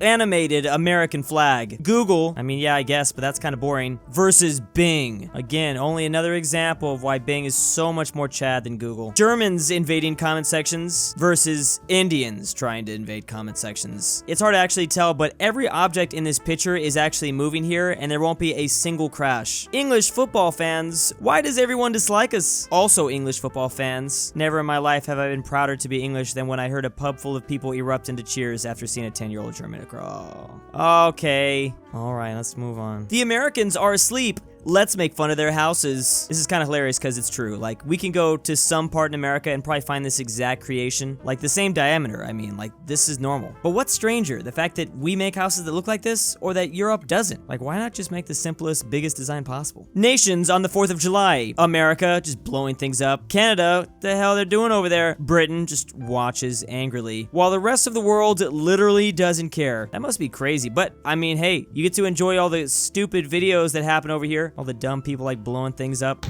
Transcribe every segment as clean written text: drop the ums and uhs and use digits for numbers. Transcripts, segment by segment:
animated American flag. Google, I mean, yeah, I guess, but that's kind of boring, versus Bing. Again, only another example of why Bing is so much more Chad than Google. Germans invading comment sections versus Indians trying to invade comment sections. It's hard to actually tell, but every object in this picture is actually moving here, and there won't be a single crash. English football fans, why does everyone dislike us? Also English football fans, never in my life have I been prouder to be English than when I heard a pub full of people erupt into cheers after seeing a 10-year-old German crawl. Okay. Alright, let's move on. The Americans are asleep. Let's make fun of their houses. This is kind of hilarious because it's true. Like, we can go to some part in America and probably find this exact creation. Like, the same diameter. I mean, like, this is normal. But what's stranger? The fact that we make houses that look like this, or that Europe doesn't? Like, why not just make the simplest, biggest design possible? Nations on the 4th of July. America, just blowing things up. Canada, the hell they're doing over there? Britain just watches angrily. While the rest of the world literally doesn't care. That must be crazy. But, I mean, hey, you get to enjoy all the stupid videos that happen over here. All the dumb people like blowing things up.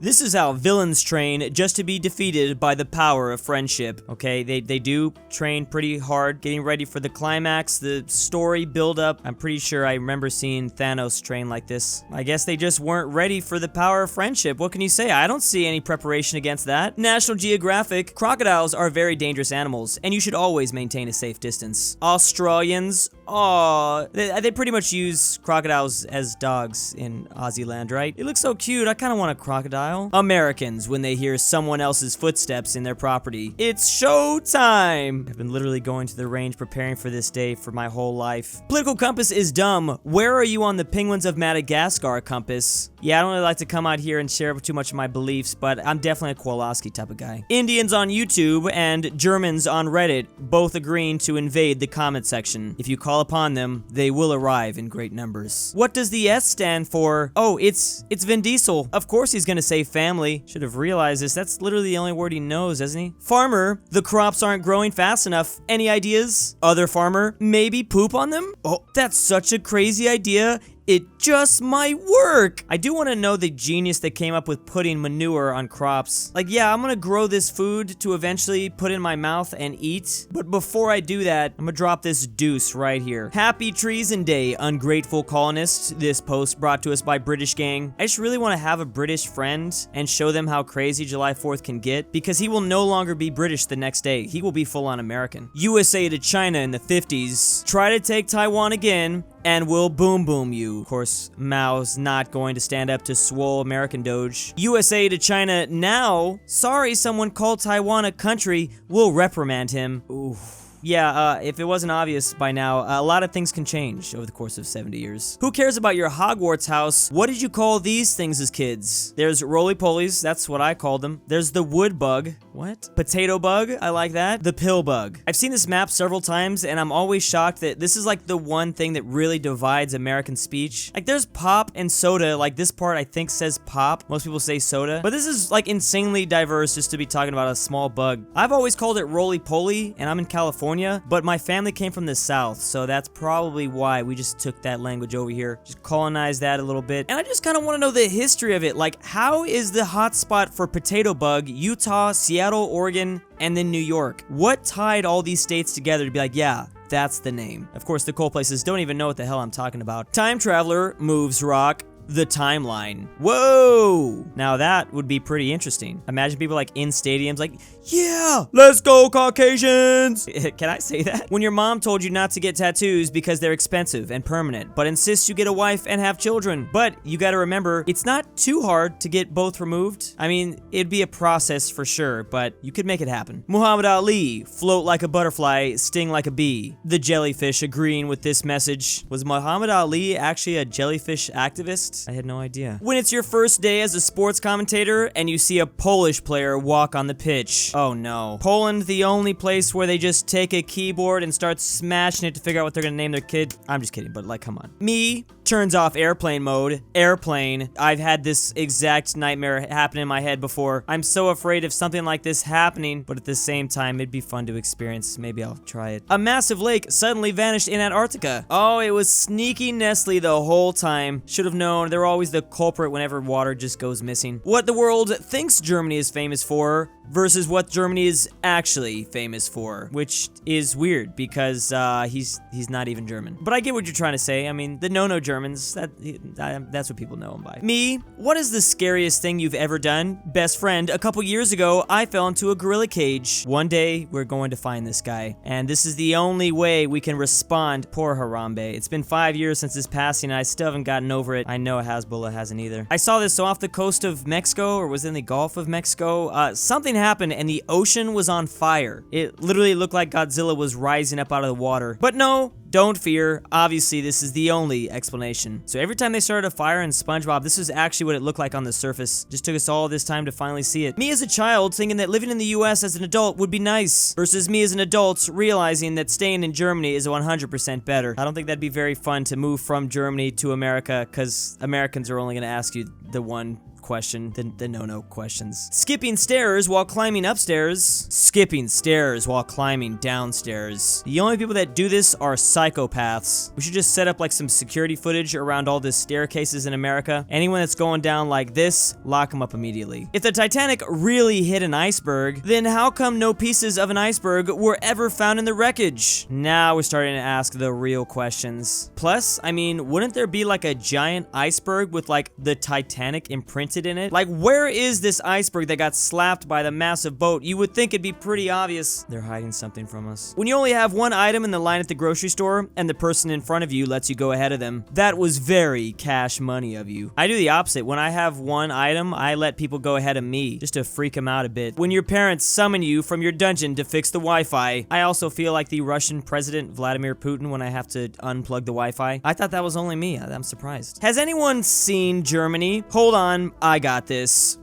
This is how villains train just to be defeated by the power of friendship, okay? They do train pretty hard, getting ready for the climax, the story build-up. I'm pretty sure I remember seeing Thanos train like this. I guess they just weren't ready for the power of friendship. What can you say? I don't see any preparation against that. National Geographic, crocodiles are very dangerous animals, and you should always maintain a safe distance. Australians, aw, they pretty much use crocodiles as dogs in Aussie land, right? It looks so cute, I kind of want a crocodile. Americans, when they hear someone else's footsteps in their property. It's show time! I've been literally going to the range preparing for this day for my whole life. Political compass is dumb. Where are you on the penguins of Madagascar compass? Yeah, I don't really like to come out here and share too much of my beliefs, but I'm definitely a Kowalski type of guy. Indians on YouTube and Germans on Reddit both agreeing to invade the comment section. If you call upon them, they will arrive in great numbers. What does the S stand for? Oh, it's Vin Diesel. Of course he's gonna say family. Should have realized this. That's literally the only word he knows, isn't he? Farmer, the crops aren't growing fast enough. Any ideas? Other farmer, maybe poop on them? Oh, that's such a crazy idea. It just might work. I do want to know the genius that came up with putting manure on crops. Like, yeah, I'm gonna grow this food to eventually put in my mouth and eat. But before I do that, I'm gonna drop this deuce right here. Happy Treason Day, ungrateful colonists. This post brought to us by British Gang. I just really want to have a British friend and show them how crazy July 4th can get, because he will no longer be British the next day. He will be full-on American. USA to China in the 50s. Try to take Taiwan again, and we'll boom boom you. Of course, Mao's not going to stand up to swole American Doge. USA to China now. Sorry someone called Taiwan a country. We'll reprimand him. Oof. Yeah, if it wasn't obvious by now, a lot of things can change over the course of 70 years. Who cares about your Hogwarts house? What did you call these things as kids? There's roly-polies, that's what I called them. There's the wood bug. What? Potato bug, I like that. The pill bug. I've seen this map several times, and I'm always shocked that this is like the one thing that really divides American speech. Like, there's pop and soda. Like, this part I think says pop. Most people say soda. But this is like insanely diverse just to be talking about a small bug. I've always called it roly-poly, and I'm in California. But my family came from the South, so that's probably why we just took that language over here, just colonized that a little bit. And I just kind of want to know the history of it. Like, how is the hotspot for potato bug Utah, Seattle, Oregon, and then New York? What tied all these states together to be like, yeah, that's the name? Of course, the coal places don't even know what the hell I'm talking about. Time Traveler moves rock. The timeline. Whoa! Now that would be pretty interesting. Imagine people like in stadiums like, yeah, let's go Caucasians! Can I say that? When your mom told you not to get tattoos because they're expensive and permanent, but insists you get a wife and have children. But you gotta remember, it's not too hard to get both removed. I mean, it'd be a process for sure, but you could make it happen. Muhammad Ali, float like a butterfly, sting like a bee. The jellyfish agreeing with this message. Was Muhammad Ali actually a jellyfish activist? I had no idea. When it's your first day as a sports commentator and you see a Polish player walk on the pitch. Oh no. Poland, the only place where they just take a keyboard and start smashing it to figure out what they're gonna name their kid? I'm just kidding, but like, come on. Me, turns off airplane mode. Airplane. I've had this exact nightmare happen in my head before. I'm so afraid of something like this happening, but at the same time, it'd be fun to experience. Maybe I'll try it. A massive lake suddenly vanished in Antarctica. Oh, it was sneaky Nestle the whole time. Should have known. They're always the culprit whenever water just goes missing. What the world thinks Germany is famous for versus what Germany is actually famous for, which is weird because he's not even German. But I get what you're trying to say. I mean, the no-no Germans, that's what people know him by. Me, what is the scariest thing you've ever done? Best friend, a couple years ago, I fell into a gorilla cage. One day, we're going to find this guy, and this is the only way we can respond. Poor Harambe. It's been 5 years since his passing, and I still haven't gotten over it. I know Hasbullah hasn't either. I saw this off the coast of Mexico, or was it in the Gulf of Mexico? Something happened, and the ocean was on fire. It literally looked like Godzilla was rising up out of the water. But no, don't fear. Obviously, this is the only explanation. So every time they started a fire in SpongeBob, this is actually what it looked like on the surface. Just took us all this time to finally see it. Me as a child thinking that living in the US as an adult would be nice, versus me as an adult realizing that staying in Germany is 100% better. I don't think that'd be very fun to move from Germany to America, because Americans are only going to ask you the one question, the no-no questions. Skipping stairs while climbing upstairs. Skipping stairs while climbing downstairs. The only people that do this are psychopaths. We should just set up like some security footage around all the staircases in America. Anyone that's going down like this, lock them up immediately. If the Titanic really hit an iceberg, then how come no pieces of an iceberg were ever found in the wreckage? Now we're starting to ask the real questions. Plus, I mean, wouldn't there be like a giant iceberg with like the Titanic imprinted in it? Like, where is this iceberg that got slapped by the massive boat? You would think it'd be pretty obvious. They're hiding something from us. When you only have one item in the line at the grocery store and the person in front of you lets you go ahead of them, that was very cash money of you. I do the opposite. When I have one item, I let people go ahead of me just to freak them out a bit. When your parents summon you from your dungeon to fix the Wi-Fi, I also feel like the Russian President Vladimir Putin when I have to unplug the Wi-Fi. I thought that was only me. I'm surprised. Has anyone seen Germany? Hold on. I got this.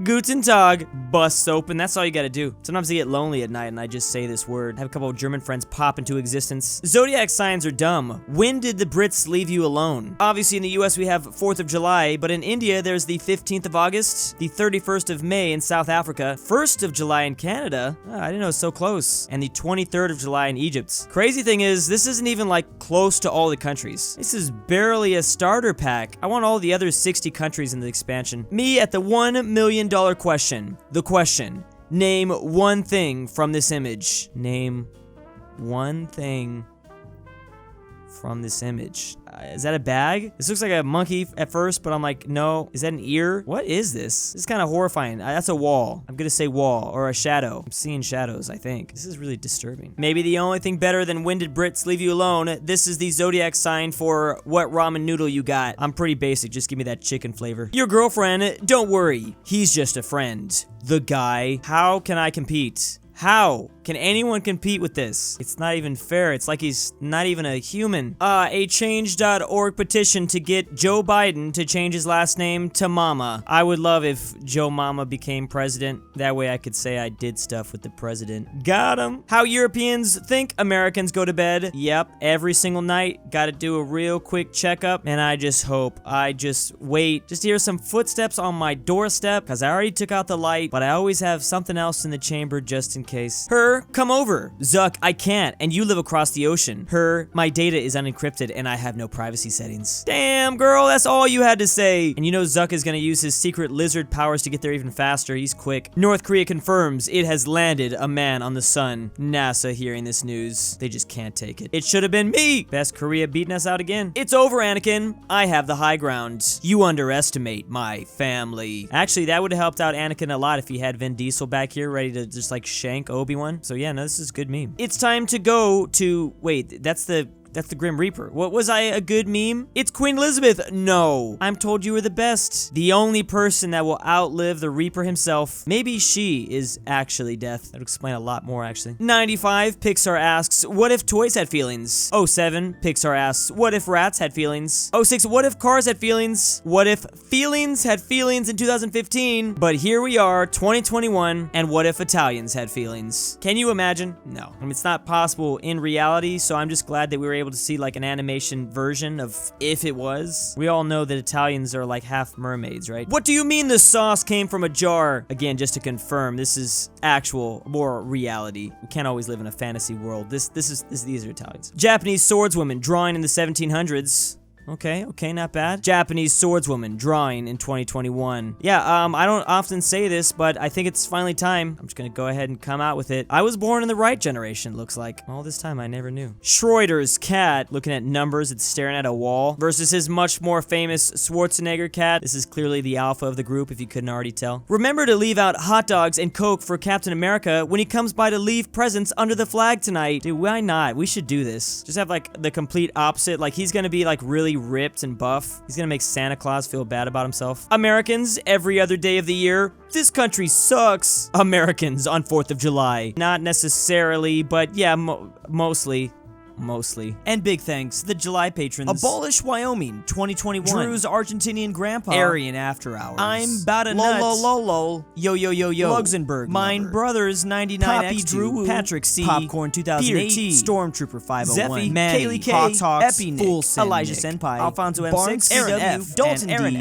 Guten Tag busts open. That's all you gotta do. Sometimes I get lonely at night and I just say this word. I have a couple of German friends pop into existence. Zodiac signs are dumb. When did the Brits leave you alone? Obviously in the US we have 4th of July, but in India there's the 15th of August, the 31st of May in South Africa, 1st of July in Canada. Oh, I didn't know it was so close. And the 23rd of July in Egypt. Crazy thing is, this isn't even like close to all the countries. This is barely a starter pack. I want all the other 60 countries in the expansion. Me at the $1 million question. The question. Name one thing from this image. Name one thing from this image. Is that a bag? This looks like a monkey at first, but I'm like, no. Is that an ear? What is this? This is kind of horrifying. That's a wall. I'm gonna say wall or a shadow. I'm seeing shadows, I think. This is really disturbing. Maybe the only thing better than when did Brits leave you alone? This is the zodiac sign for what ramen noodle you got. I'm pretty basic. Just give me that chicken flavor. Your girlfriend, don't worry. He's just a friend. The guy. How can I compete? How can anyone compete with this? It's not even fair. It's like he's not even a human. A change.org petition to get Joe Biden to change his last name to Mama. I would love if Joe Mama became president. That way I could say I did stuff with the president. Got him. How Europeans think Americans go to bed. Yep, every single night. Gotta do a real quick checkup. And I just hope, I just wait, just to hear some footsteps on my doorstep, because I already took out the light, but I always have something else in the chamber just in case. Her, come over. Zuck, I can't, and you live across the ocean. Her, my data is unencrypted and I have no privacy settings. Damn, girl, that's all you had to say. And you know Zuck is gonna use his secret lizard powers to get there even faster. He's quick. North Korea confirms it has landed a man on the sun. NASA hearing this news. They just can't take it. It should have been me. Best Korea beating us out again. It's over, Anakin. I have the high ground. You underestimate my family. Actually, that would have helped out Anakin a lot if he had Vin Diesel back here ready to just like shank Obi-Wan. So yeah, no, this is a good meme. It's time to go to, wait, that's the Grim Reaper. What was I a good meme? It's Queen Elizabeth. No, I'm told you were the best. The only person that will outlive the Reaper himself. Maybe she is actually death. That would explain a lot more, actually. 95, Pixar asks, what if toys had feelings? 07, Pixar asks, what if rats had feelings? 06, what if cars had feelings? What if feelings had feelings in 2015? But here we are, 2021, and what if Italians had feelings? Can you imagine? No. I mean, it's not possible in reality, so I'm just glad that we were able to see like an animation version of if it was. We all know that Italians are like half mermaids, right? What do you mean the sauce came from a jar? Again, just to confirm, this is actual, more reality. We can't always live in a fantasy world. These are Italians. Japanese swordswoman drawing in the 1700s. Okay, not bad. Japanese swordswoman drawing in 2021. Yeah, I don't often say this, but I think it's finally time. I'm just gonna go ahead and come out with it. I was born in the right generation, looks like. All this time, I never knew. Schroeder's cat, looking at numbers, it's staring at a wall, versus his much more famous Schwarzenegger cat. This is clearly the alpha of the group, if you couldn't already tell. Remember to leave out hot dogs and Coke for Captain America when he comes by to leave presents under the flag tonight. Dude, why not? We should do this. Just have, like, the complete opposite. Like, he's gonna be, like, really ripped and buff. He's gonna make Santa Claus feel bad about himself. Americans, every other day of the year. This country sucks. Americans on 4th of July. Not necessarily, but yeah, mostly. And big thanks to the July patrons. Abolish Wyoming 2021. Drew's Argentinian Grandpa. AryanAfterHours. I'm about a nut. Lol. Yo. LuxembourgLover. Mine Brothers 99 Poppy Drew. Patrick C. Popcorn 2008. Peter T. Stormtrooper 501. Zeffi. Manny. Kaylee K. Hawks. EpiNick. Full Elijah Senpai. Alfonso M6. Aaron F. Dalton D.